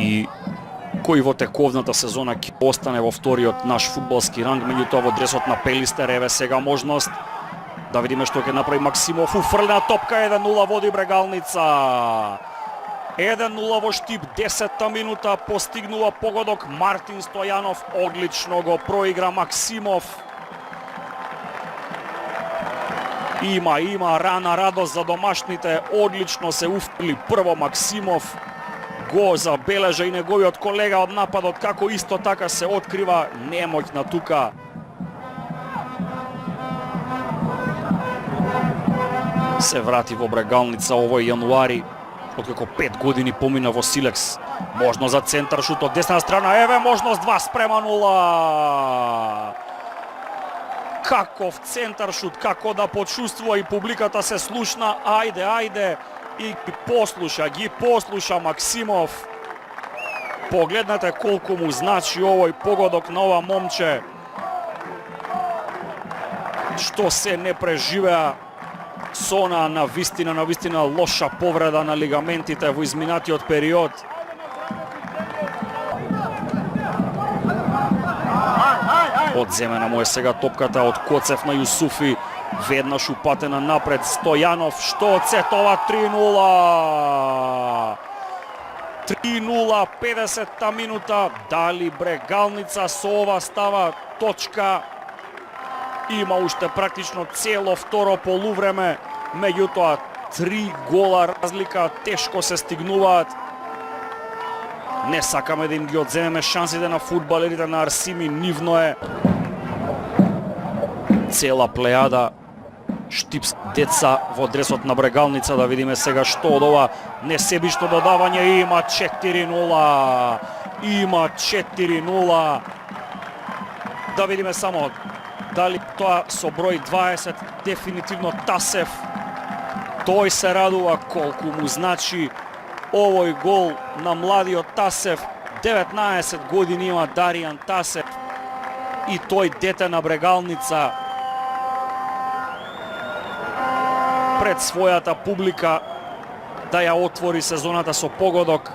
и кој во тековната сезона ќе остане во вториот наш фудбалски ранг, меѓутоа во дресот на Пелистер. Еве сега можност да видиме што ќе направи Максимов. Уфрлена топка, 1-0 води Брегалница. 1-0 во Штип, 10-та минута, постигнува погодок Мартин Стојанов, одлично го проигра Максимов. Има рана радост за домашните, одлично се уфрли прво Максимов. Го забележа и неговиот колега од нападот, како исто така се открива немоќна тука. Се врати во Брегалница овој јануари, откако 5 години помина во Силекс. Можно за центар шут од десна страна, еве можност 2:0. Каков центар шут, како да почувствува и публиката се слушна, ајде, и ги послуша Максимов. Погледнете колку му значи овој погодок на ова момче. Што се не преживеа со она на вистина лоша повреда на лигаментите во изминатиот период. Одземена му е сега топката од Коцев на Јусуфи. Веднаш упатена напред Стојанов, што оцетова 3-0. 3-0, 50-та минута. Дали Брегалница со ова става точка? Има уште практично цело второ полувреме, меѓутоа 3 гола разлика, тешко се стигнуваат. Не сакаме да им ги одземеме шансите на фудбалерите на Арсими, нивно е. Цела плејада штипски деца во дресот на Брегалница, да видиме сега што од ова несебично додавање. Има 4-0. Има 4-0. Да видиме само дали тоа со број 20, дефинитивно Тасев. Тој се радува колку му значи овој гол на младиот Тасев. 19 години има Даријан Тасев и тој дете на Брегалница пред својата публика да ја отвори сезоната со погодок.